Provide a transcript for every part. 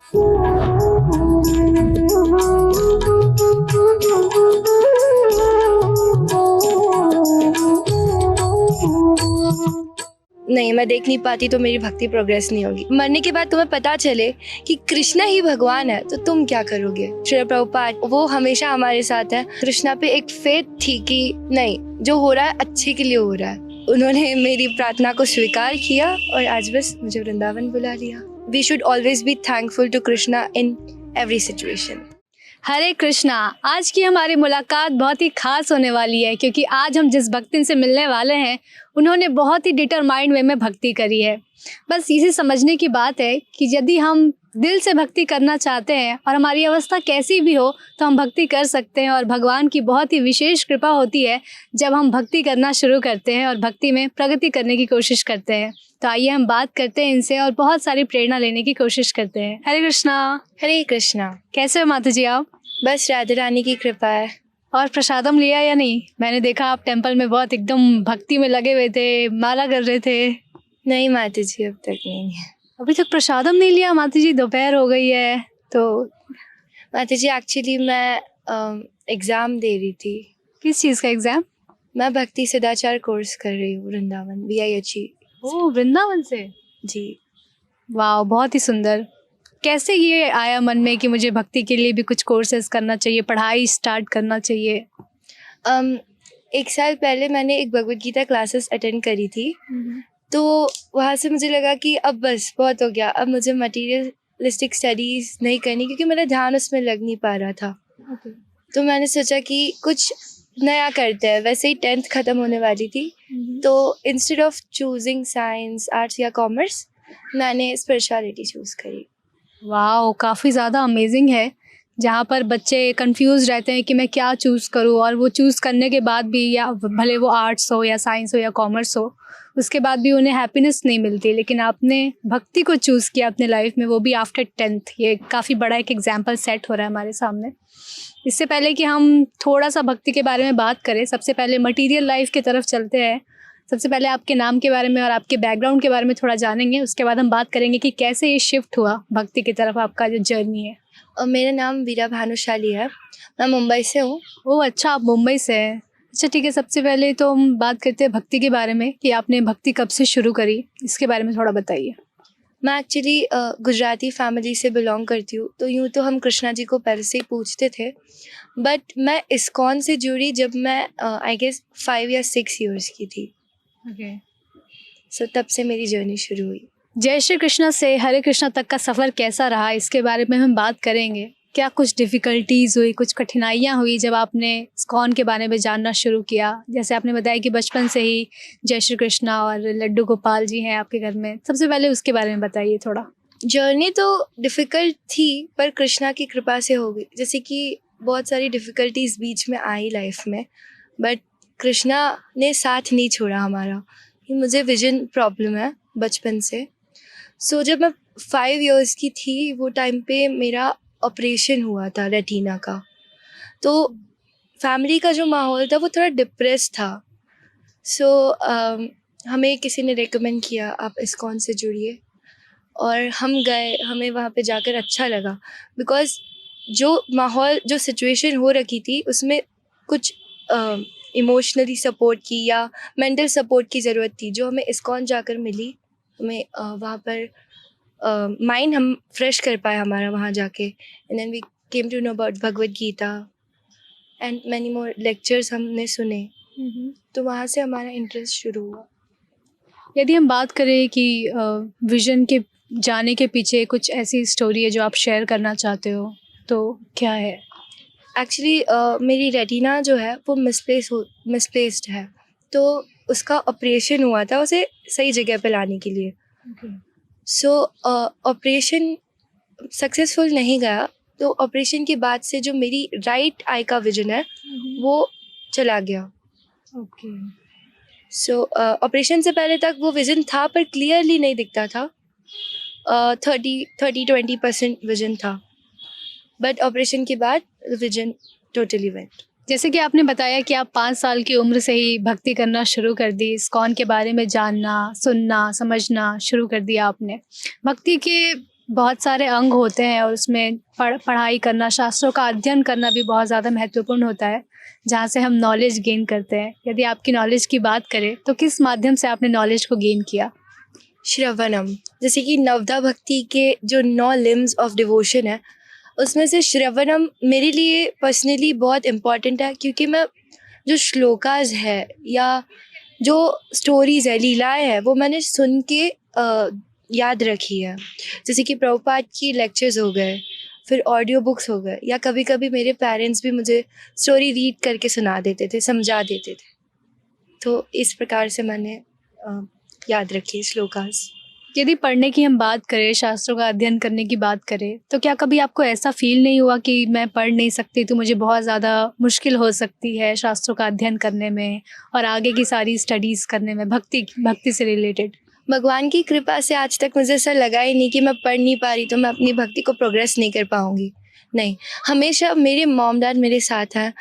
नहीं, मैं देख नहीं पाती तो मेरी भक्ति प्रोग्रेस नहीं होगी। मरने के बाद तुम्हें पता चले कि कृष्णा ही भगवान है तो तुम क्या करोगे? श्री प्रभुपाद वो हमेशा हमारे साथ है। कृष्णा पे एक फेथ थी कि नहीं, जो हो रहा है अच्छे के लिए हो रहा है। उन्होंने मेरी प्रार्थना को स्वीकार किया और आज बस मुझे वृंदावन बुला लिया। We should always be thankful to Krishna in every situation. Hare Krishna. आज की हमारी मुलाकात बहुत ही खास होने वाली है क्योंकि आज हम जिस भक्तिन से मिलने वाले हैं उन्होंने बहुत ही डिटरमाइंड वे में भक्ति करी है। बस इसे समझने की बात है कि यदि हम दिल से भक्ति करना चाहते हैं और हमारी अवस्था कैसी भी हो तो हम भक्ति कर सकते हैं। और भगवान की बहुत ही विशेष कृपा होती है जब हम भक्ति करना शुरू करते हैं और भक्ति में प्रगति करने की कोशिश करते हैं। तो आइए हम बात करते हैं इनसे और बहुत सारी प्रेरणा लेने की कोशिश करते हैं। हरे कृष्णा। हरे कृष्णा। कैसे हो माता जी आप? बस राधा रानी की कृपा है। और प्रसादम लिया या नहीं? मैंने देखा आप टेंपल में बहुत एकदम भक्ति में लगे हुए थे, माला कर रहे थे। नहीं माता जी, अब तक नहीं है। अभी तक प्रसादम नहीं लिया माता जी? दोपहर हो गई है तो। माता जी एक्चुअली मैं एग्ज़ाम दे रही थी। किस चीज़ का एग्ज़ाम? मैं भक्ति सदाचार कोर्स कर रही हूँ वृंदावन VIHE। ओह, वृंदावन से? जी। वाह, बहुत ही सुंदर। कैसे ये आया मन में कि मुझे भक्ति के लिए भी कुछ कोर्सेज करना चाहिए, पढ़ाई स्टार्ट करना चाहिए? एक साल पहले मैंने एक भगवद गीता क्लासेस अटेंड करी थी। तो वहाँ से मुझे लगा कि अब बस बहुत हो गया, अब मुझे मटीरियलिस्टिक स्टडीज़ नहीं करनी क्योंकि मेरा ध्यान उसमें लग नहीं पा रहा था। तो मैंने सोचा कि कुछ नया करते हैं। वैसे ही 10th ख़त्म होने वाली थी तो instead of choosing science, arts या कॉमर्स मैंने स्पिरिचुअलिटी चूज़ करी। वाह, काफ़ी ज़्यादा अमेजिंग है जहाँ पर बच्चे कंफ्यूज रहते हैं कि मैं क्या चूज़ करूँ और वो चूज़ करने के बाद भी, या भले वो आर्ट्स हो या साइंस हो या कॉमर्स हो, उसके बाद भी उन्हें हैप्पीनेस नहीं मिलती। लेकिन आपने भक्ति को चूज़ किया अपने लाइफ में, वो भी आफ्टर 10th। ये काफ़ी बड़ा एक एग्जाम्पल सेट हो रहा है हमारे सामने। इससे पहले कि हम थोड़ा सा भक्ति के बारे में बात करें, सबसे पहले मटीरियल लाइफ की तरफ चलते हैं। सबसे पहले आपके नाम के बारे में और आपके बैकग्राउंड के बारे में थोड़ा जानेंगे, उसके बाद हम बात करेंगे कि कैसे ये शिफ्ट हुआ भक्ति की तरफ, आपका जो जर्नी है। और मेरा नाम वीरा भानुशाली है। मैं मुंबई से हूँ। ओह अच्छा, आप मुंबई से हैं। अच्छा ठीक है, सबसे पहले तो हम बात करते हैं भक्ति के बारे में कि आपने भक्ति कब से शुरू करी, इसके बारे में थोड़ा बताइए। मैं एक्चुअली गुजराती फैमिली से बिलोंग करती हूँ तो यूँ तो हम कृष्णा जी को पहले से ही पूछते थे, बट मैं इस्कॉन से जुड़ी जब मैं आई गेस 5 या 6 ईयर्स की थी। सो तब से मेरी जर्नी शुरू हुई। जय श्री कृष्णा से हरे कृष्णा तक का सफ़र कैसा रहा, इसके बारे में हम बात करेंगे। क्या कुछ डिफ़िकल्टीज़ हुई, कुछ कठिनाइयाँ हुई जब आपने इस्कॉन के बारे में जानना शुरू किया? जैसे आपने बताया कि बचपन से ही जय श्री कृष्णा और लड्डू गोपाल जी हैं आपके घर में। सबसे पहले उसके बारे में बताइए थोड़ा। जर्नी तो डिफ़िकल्ट थी पर कृष्णा की कृपा से हो गई। जैसे कि बहुत सारी डिफ़िकल्टीज़ बीच में आई लाइफ में, बट कृष्णा ने साथ नहीं छोड़ा हमारा। मुझे विजन प्रॉब्लम है बचपन से। सो जब मैं 5 इयर्स की थी वो टाइम पे मेरा ऑपरेशन हुआ था रेटिना का। तो फैमिली का जो माहौल था वो थोड़ा डिप्रेस था। सो हमें किसी ने रेकमेंड किया आप इस्कॉन से जुड़िए और हम गए। हमें वहाँ पे जाकर अच्छा लगा बिकॉज़ जो माहौल, जो सिचुएशन हो रखी थी उसमें कुछ इमोशनली सपोर्ट की या मेंटल सपोर्ट की ज़रूरत थी जो हमें इस्कॉन जाकर मिली। हमें वहाँ पर माइंड हम फ्रेश कर पाए हमारा वहाँ जाके। And then we came to know about Bhagavad Gita and many more lectures हमने सुने। तो वहाँ से हमारा इंटरेस्ट शुरू हुआ। यदि हम बात करें कि विजन के जाने के पीछे कुछ ऐसी स्टोरी है जो आप शेयर करना चाहते हो, तो क्या है? एक्चुअली मेरी रेटिना जो है वो मिसप्लेस्ड है, तो उसका ऑपरेशन हुआ था उसे सही जगह पे लाने के लिए। सो ऑपरेशन सक्सेसफुल नहीं गया, तो ऑपरेशन के बाद से जो मेरी राइट आई का विजन है वो चला गया। सो ऑपरेशन से पहले तक वो विजन था पर क्लियरली नहीं दिखता था। 30-20% विजन था, बट ऑपरेशन के बाद विजन टोटली वेंट। जैसे कि आपने बताया कि आप 5 साल की उम्र से ही भक्ति करना शुरू कर दी, इस्कॉन के बारे में जानना, सुनना, समझना शुरू कर दिया आपने। भक्ति के बहुत सारे अंग होते हैं और उसमें पढ़ाई करना, शास्त्रों का अध्ययन करना भी बहुत ज़्यादा महत्वपूर्ण होता है, जहाँ से हम नॉलेज गेन करते हैं। यदि आपकी नॉलेज की बात करें तो किस माध्यम से आपने नॉलेज को गेन किया? श्रवणम, जैसे कि नवदा भक्ति के जो 9 लिम्स ऑफ डिवोशन है, उसमें से श्रवणम मेरे लिए पर्सनली बहुत इम्पॉर्टेंट है, क्योंकि मैं जो श्लोकाज है या जो स्टोरीज़ है, लीलाएँ हैं, वो मैंने सुन के याद रखी है। जैसे कि प्रभुपाद की लेक्चर्स हो गए, फिर ऑडियो बुक्स हो गए, या कभी-कभी मेरे पेरेंट्स भी मुझे स्टोरी रीड करके सुना देते थे, समझा देते थे। तो इस प्रकार से मैंने याद रखी श्लोकास। यदि पढ़ने की हम बात करें, शास्त्रों का अध्ययन करने की बात करें, तो क्या कभी आपको ऐसा फ़ील नहीं हुआ कि मैं पढ़ नहीं सकती, तो मुझे बहुत ज़्यादा मुश्किल हो सकती है शास्त्रों का अध्ययन करने में और आगे की सारी स्टडीज़ करने में, भक्ति से रिलेटेड? भगवान की कृपा से आज तक मुझे ऐसा लगा ही नहीं कि मैं पढ़ नहीं पा रही तो मैं अपनी भक्ति को प्रोग्रेस नहीं कर पाऊँगी। नहीं, हमेशा मेरे मॉम डैड मेरे साथ हैं।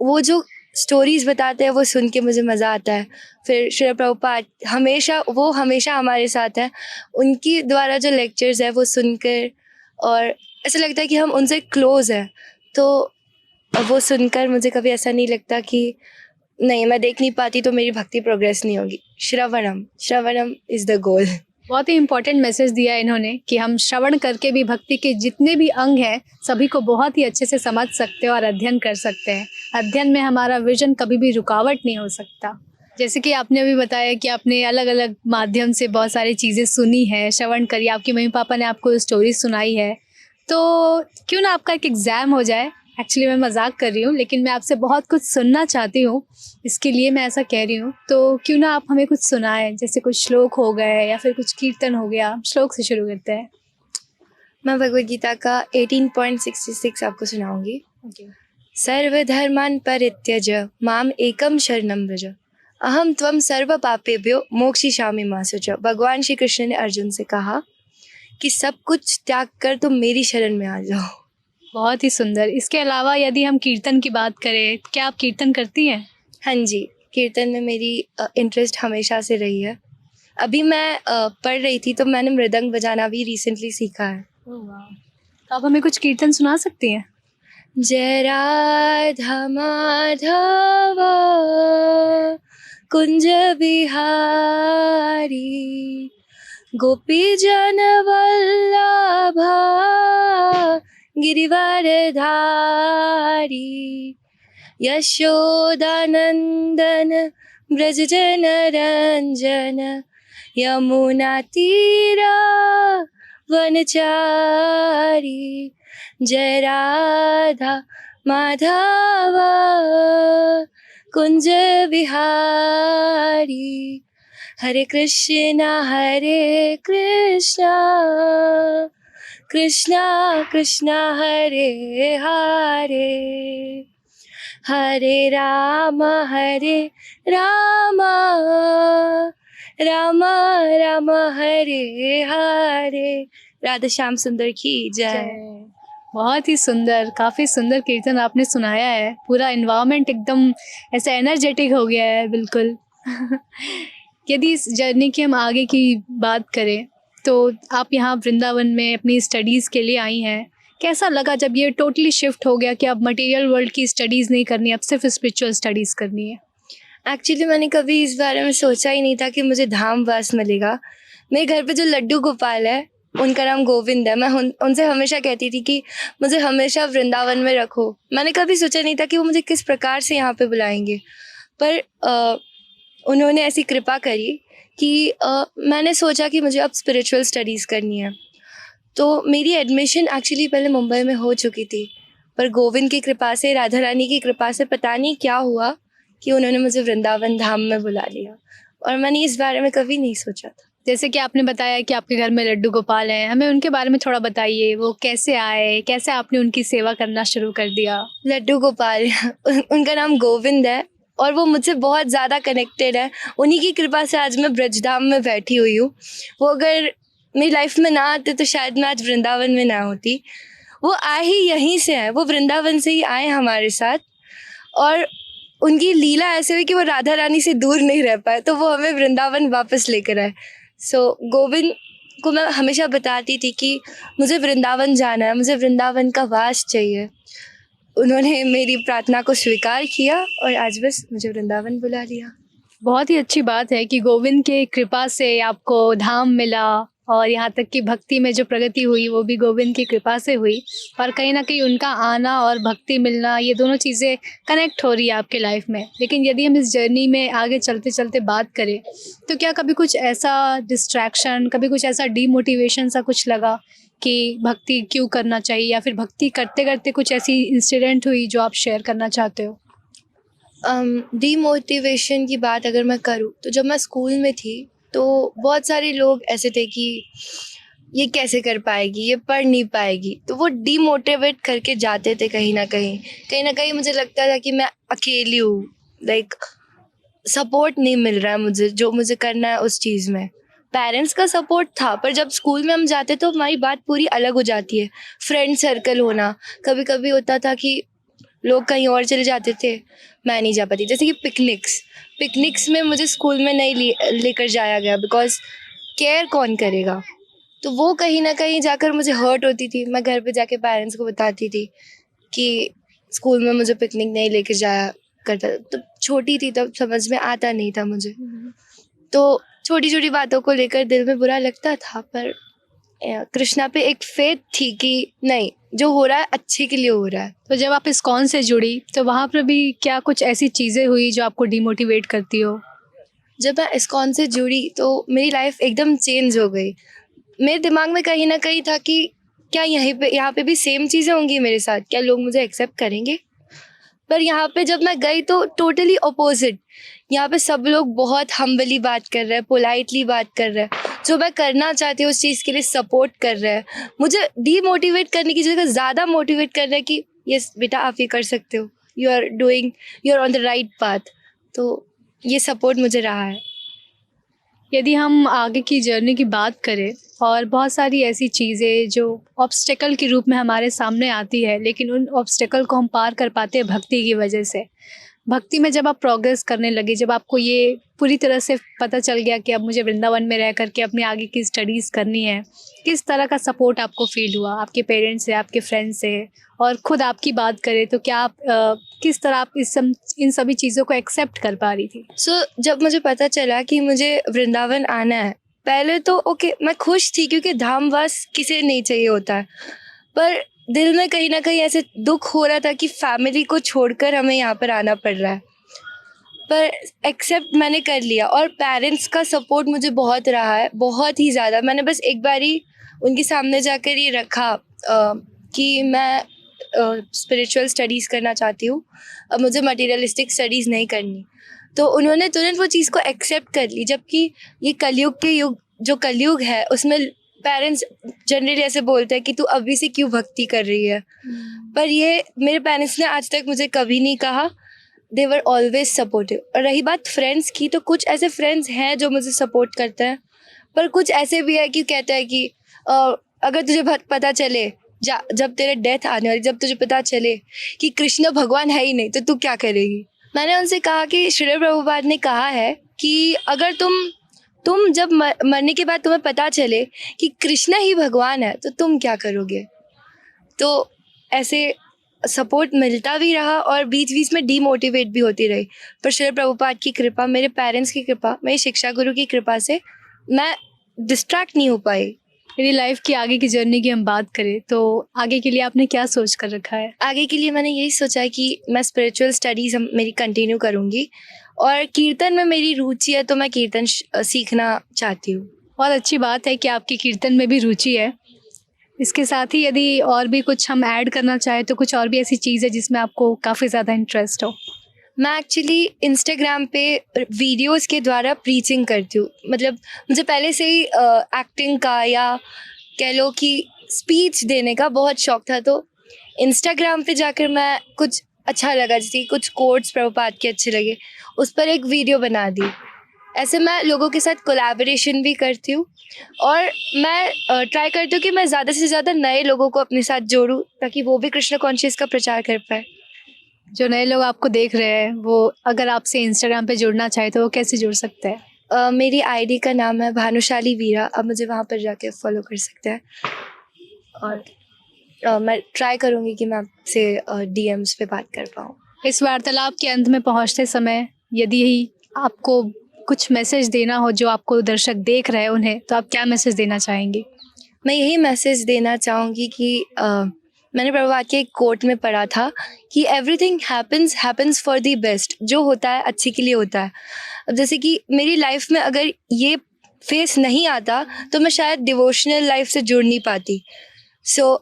वो जो स्टोरीज़ बताते हैं वो सुन के मुझे मज़ा आता है। फिर श्रील प्रभुपाद हमेशा हमारे साथ हैं। उनकी द्वारा जो लेक्चर्स है वो सुनकर और ऐसा लगता है कि हम उनसे क्लोज़ हैं। तो वो सुनकर मुझे कभी ऐसा नहीं लगता कि नहीं, मैं देख नहीं पाती तो मेरी भक्ति प्रोग्रेस नहीं होगी। श्रवणम इज़ द गोल। बहुत ही इम्पोर्टेंट मैसेज दिया इन्होंने कि हम श्रवण करके भी भक्ति के जितने भी अंग हैं सभी को बहुत ही अच्छे से समझ सकते हैं और अध्ययन कर सकते हैं। अध्ययन में हमारा विजन कभी भी रुकावट नहीं हो सकता। जैसे कि आपने अभी बताया कि आपने अलग अलग माध्यम से बहुत सारी चीज़ें सुनी है, श्रवण करी, आपके मम्मी पापा ने आपको स्टोरी सुनाई है, तो क्यों ना आपका एक एग्ज़ाम हो जाए। एक्चुअली मैं मजाक कर रही हूँ, लेकिन मैं आपसे बहुत कुछ सुनना चाहती हूँ, इसके लिए मैं ऐसा कह रही हूँ। तो क्यों ना आप हमें कुछ सुनाएं, जैसे कुछ श्लोक हो गए या फिर कुछ कीर्तन हो गया। श्लोक से शुरू करते हैं। मैं भगवद गीता का 18.66 आपको सुनाऊंगी। सर्वधर्मान् परित्यज माम एकम शरणं व्रज अहम त्वं सर्व पापेभ्यो मोक्षयिष्यामि मा शुचः। भगवान श्री कृष्ण ने अर्जुन से कहा कि सब कुछ त्याग कर तुम मेरी शरण में आ जाओ। बहुत ही सुंदर। इसके अलावा यदि हम कीर्तन की बात करें, क्या आप कीर्तन करती हैं? हाँ जी, कीर्तन में मेरी इंटरेस्ट हमेशा से रही है। अभी मैं पढ़ रही थी तो मैंने मृदंग बजाना भी रिसेंटली सीखा है। तो आप हमें कुछ कीर्तन सुना सकती हैं? जय राधा माधव कुंज बिहारी गोपी जन वल्लभा गिरिवरधारी यशोदानंदन ब्रज जन रंजन यमुना तीरा वनचारी जय राधा माधव कुंज बिहारी हरे कृष्णा कृष्णा कृष्णा हरे हरे हरे राम राम राम हरे हरे। राधा श्याम सुंदर की जय। बहुत ही सुंदर, काफ़ी सुंदर कीर्तन आपने सुनाया है। पूरा एनवायरनमेंट एकदम ऐसा एनर्जेटिक हो गया है, बिल्कुल। यदि इस जर्नी की हम आगे की बात करें, तो आप यहाँ वृंदावन में अपनी स्टडीज़ के लिए आई हैं। कैसा लगा जब ये टोटली शिफ्ट हो गया कि अब मटेरियल वर्ल्ड की स्टडीज़ नहीं करनी, अब सिर्फ स्पिरिचुअल स्टडीज़ करनी है? एक्चुअली मैंने कभी इस बारे में सोचा ही नहीं था कि मुझे धाम वास मिलेगा। मेरे घर पे जो लड्डू गोपाल है उनका नाम गोविंद है। मैं उनसे हमेशा कहती थी कि मुझे हमेशा वृंदावन में रखो। मैंने कभी सोचा नहीं था कि वो मुझे किस प्रकार से यहाँ पे बुलाएंगे, पर उन्होंने ऐसी कृपा करी कि मैंने सोचा कि मुझे अब स्पिरिचुअल स्टडीज़ करनी है। तो मेरी एडमिशन एक्चुअली पहले मुंबई में हो चुकी थी, पर गोविंद की कृपा से, राधा रानी की कृपा से पता नहीं क्या हुआ कि उन्होंने मुझे वृंदावन धाम में बुला लिया, और मैंने इस बारे में कभी नहीं सोचा था। जैसे कि आपने बताया कि आपके घर में लड्डू गोपाल हैं, हमें उनके बारे में थोड़ा बताइए। वो कैसे आए, कैसे आपने उनकी सेवा करना शुरू कर दिया? लड्डू गोपाल उनका नाम गोविंद है और वो मुझसे बहुत ज़्यादा कनेक्टेड है। उन्हीं की कृपा से आज मैं ब्रजधाम में बैठी हुई हूँ। वो अगर मेरी लाइफ में ना आते तो शायद मैं आज वृंदावन में ना होती। वो आए ही यहीं से हैं, वो वृंदावन से ही आए हमारे साथ, और उनकी लीला ऐसे हुई कि वो राधा रानी से दूर नहीं रह पाए, तो वो हमें वृंदावन वापस लेकर आए। सो गोविंद को मैं हमेशा बताती थी कि मुझे वृंदावन जाना है, मुझे वृंदावन का वास चाहिए। उन्होंने मेरी प्रार्थना को स्वीकार किया और आज बस मुझे वृंदावन बुला लिया। बहुत ही अच्छी बात है कि गोविंद के कृपा से आपको धाम मिला और यहाँ तक कि भक्ति में जो प्रगति हुई वो भी गोविंद की कृपा से हुई। और कहीं ना कहीं उनका आना और भक्ति मिलना, ये दोनों चीज़ें कनेक्ट हो रही है आपके लाइफ में। लेकिन यदि हम इस जर्नी में आगे चलते चलते बात करें तो क्या कभी कुछ ऐसा डिस्ट्रैक्शन, कभी कुछ ऐसा डीमोटिवेशन सा कुछ लगा कि भक्ति क्यों करना चाहिए, या फिर भक्ति करते करते कुछ ऐसी इंसिडेंट हुई जो आप शेयर करना चाहते हो? डीमोटिवेशन की बात अगर मैं करूँ तो जब मैं स्कूल में थी तो बहुत सारे लोग ऐसे थे कि ये कैसे कर पाएगी, ये पढ़ नहीं पाएगी, तो वो डीमोटिवेट करके जाते थे। कहीं ना कहीं मुझे लगता था कि मैं अकेली हूँ, लाइक सपोर्ट नहीं मिल रहा है मुझे, जो मुझे करना है उस चीज़ में। पेरेंट्स का सपोर्ट था, पर जब स्कूल में हम जाते तो हमारी बात पूरी अलग हो जाती है। फ्रेंड सर्कल होना, कभी कभी होता था कि लोग कहीं और चले जाते थे, मैं नहीं जा पाती। जैसे कि पिकनिक्स में मुझे स्कूल में नहीं लेकर जाया गया, बिकॉज केयर कौन करेगा। तो वो कहीं ना कहीं जाकर मुझे हर्ट होती थी। मैं घर पे जाके पेरेंट्स को बताती थी कि स्कूल में मुझे पिकनिक नहीं लेकर जाया करता। तो छोटी थी तब समझ में आता नहीं था मुझे, तो छोटी छोटी बातों को लेकर दिल में बुरा लगता था। पर कृष्णा पे एक फेथ थी कि नहीं, जो हो रहा है अच्छे के लिए हो रहा है। तो जब आप इस्कॉन से जुड़ी तो वहाँ पर भी क्या कुछ ऐसी चीज़ें हुई जो आपको डिमोटिवेट करती हो? जब मैं इस्कॉन से जुड़ी तो मेरी लाइफ एकदम चेंज हो गई। मेरे दिमाग में कहीं ना कहीं था कि क्या यहाँ पे भी सेम चीज़ें होंगी मेरे साथ, क्या लोग मुझे एक्सेप्ट करेंगे। पर यहाँ पे जब मैं गई तो टोटली अपोजिट। यहाँ पे सब लोग बहुत हम्बली बात कर रहे हैं, पोलाइटली बात कर रहे हैं, जो मैं करना चाहती हूँ उस चीज़ के लिए सपोर्ट कर रहे हैं। मुझे डीमोटिवेट करने की जगह ज़्यादा मोटिवेट कर रहे हैं कि यस बेटा आप ये कर सकते हो, you are on the right path. तो ये सपोर्ट मुझे रहा है। यदि हम आगे की जर्नी की बात करें और बहुत सारी ऐसी चीज़ें जो ऑब्स्टेकल के रूप में हमारे सामने आती है, लेकिन उन ऑब्स्टेकल को हम पार कर पाते हैं भक्ति की वजह से। भक्ति में जब आप प्रोग्रेस करने लगे, जब आपको ये पूरी तरह से पता चल गया कि अब मुझे वृंदावन में रह करके अपनी आगे की स्टडीज़ करनी है, किस तरह का सपोर्ट आपको फील हुआ आपके पेरेंट्स से, आपके फ्रेंड्स से? और ख़ुद आपकी बात करें तो क्या आप किस तरह आप इन सभी चीज़ों को एक्सेप्ट कर पा रही थी? जब मुझे पता चला कि मुझे वृंदावन आना है, पहले तो ओके मैं खुश थी क्योंकि धामवास किसे नहीं चाहिए होता है। पर दिल में कहीं ना कहीं ऐसे दुख हो रहा था कि फैमिली को छोड़कर हमें यहाँ पर आना पड़ रहा है। पर एक्सेप्ट मैंने कर लिया और पेरेंट्स का सपोर्ट मुझे बहुत रहा है, बहुत ही ज़्यादा। मैंने बस एक बारी उनके सामने जाकर ये रखा कि मैं स्पिरिचुअल स्टडीज़ करना चाहती हूँ, अब मुझे मटेरियलिस्टिक स्टडीज़ नहीं करनी। तो उन्होंने तुरंत वो चीज़ को एक्सेप्ट कर ली। जबकि ये कलयुग है उसमें पेरेंट्स जनरली ऐसे बोलते हैं कि तू अभी से क्यों भक्ति कर रही है। पर ये मेरे पेरेंट्स ने आज तक मुझे कभी नहीं कहा। दे वर ऑलवेज सपोर्टिव। और रही बात फ्रेंड्स की, तो कुछ ऐसे फ्रेंड्स हैं जो मुझे सपोर्ट करते हैं, पर कुछ ऐसे भी है कि कहते हैं कि अगर तुझे पता चले जब तेरे डेथ आने वाली, जब तुझे पता चले कि कृष्ण भगवान है ही नहीं तो तू क्या करेगी। मैंने उनसे कहा कि श्रील प्रभुपाद ने कहा है कि अगर तुम जब मरने के बाद तुम्हें पता चले कि कृष्ण ही भगवान है तो तुम क्या करोगे। तो ऐसे सपोर्ट मिलता भी रहा और बीच बीच में डीमोटिवेट भी होती रही। पर श्रील प्रभुपाद की कृपा, मेरे पेरेंट्स की कृपा, मेरी शिक्षा गुरु की कृपा से मैं डिस्ट्रैक्ट नहीं हो पाई। मेरी लाइफ की आगे की जर्नी की हम बात करें तो आगे के लिए आपने क्या सोच कर रखा है? आगे के लिए मैंने यही सोचा है कि मैं स्पिरिचुअल स्टडीज़ मेरी कंटिन्यू करूँगी और कीर्तन में मेरी रुचि है तो मैं कीर्तन सीखना चाहती हूँ। बहुत अच्छी बात है कि आपकी कीर्तन में भी रुचि है। इसके साथ ही यदि और भी कुछ हम ऐड करना चाहें तो कुछ और भी ऐसी चीज़ है जिसमें आपको काफ़ी ज़्यादा इंटरेस्ट हो? मैं एक्चुअली इंस्टाग्राम पे वीडियोस के द्वारा प्रीचिंग करती हूँ। मतलब मुझे पहले से ही एक्टिंग का या कह लो कि स्पीच देने का बहुत शौक था। तो इंस्टाग्राम पे जाकर मैं कुछ अच्छा लगा, जैसे कुछ कोट्स प्रभुपाद के अच्छे लगे, उस पर एक वीडियो बना दी। ऐसे मैं लोगों के साथ कोलैबोरेशन भी करती हूँ और मैं ट्राई करती हूँ कि मैं ज़्यादा से ज़्यादा नए लोगों को अपने साथ जोड़ूँ ताकि वो भी कृष्ण कॉन्शियस का प्रचार कर पाए। जो नए लोग आपको देख रहे हैं वो अगर आपसे इंस्टाग्राम पे जुड़ना चाहे तो वो कैसे जुड़ सकते हैं? मेरी आईडी का नाम है भानुशाली वीरा, आप मुझे वहाँ पर जाके फॉलो कर सकते हैं। और मैं ट्राई करूँगी कि मैं आपसे डीएम्स पे बात कर पाऊँ। इस वार्तालाप के अंत में पहुंचते समय यदि आपको कुछ मैसेज देना हो जो आपको दर्शक देख रहे हैं उन्हें, तो आप क्या मैसेज देना चाहेंगी? मैं यही मैसेज देना चाहूँगी कि मैंने प्रभुपाद के एक कोट में पढ़ा था कि everything happens for the best. जो होता है अच्छे के लिए होता है। अब जैसे कि मेरी लाइफ में अगर ये फेस नहीं आता तो मैं शायद डिवोशनल लाइफ से जुड़ नहीं पाती। सो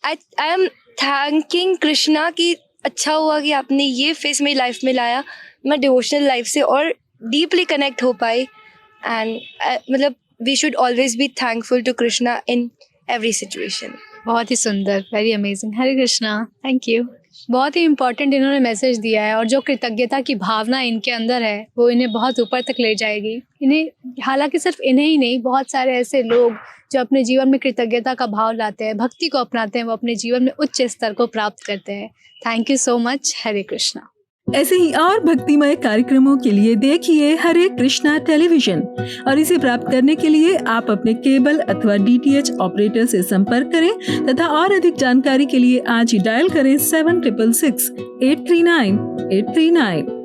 आई एम थैंकिंग कृष्णा कि अच्छा हुआ कि आपने ये फेस मेरी लाइफ में लाया। मैं डिवोशनल लाइफ से और डीपली कनेक्ट हो पाई। एंड मतलब we should always be thankful to Krishna in every situation. बहुत ही सुंदर, very amazing. Hare Krishna, thank you. बहुत ही इम्पोर्टेंट इन्होंने मैसेज दिया है और जो कृतज्ञता की भावना इनके अंदर है वो इन्हें बहुत ऊपर तक ले जाएगी। इन्हें, हालांकि सिर्फ इन्हें ही नहीं, बहुत सारे ऐसे लोग जो अपने जीवन में कृतज्ञता का भाव लाते हैं, भक्ति को अपनाते हैं, वो अपने जीवन में उच्च स्तर को प्राप्त करते हैं। Thank you so much. Hare Krishna. ऐसे ही और भक्तिमय कार्यक्रमों के लिए देखिए हरे कृष्णा टेलीविजन, और इसे प्राप्त करने के लिए आप अपने केबल अथवा DTH ऑपरेटर से संपर्क करें तथा और अधिक जानकारी के लिए आज ही डायल करें 7666 839 839।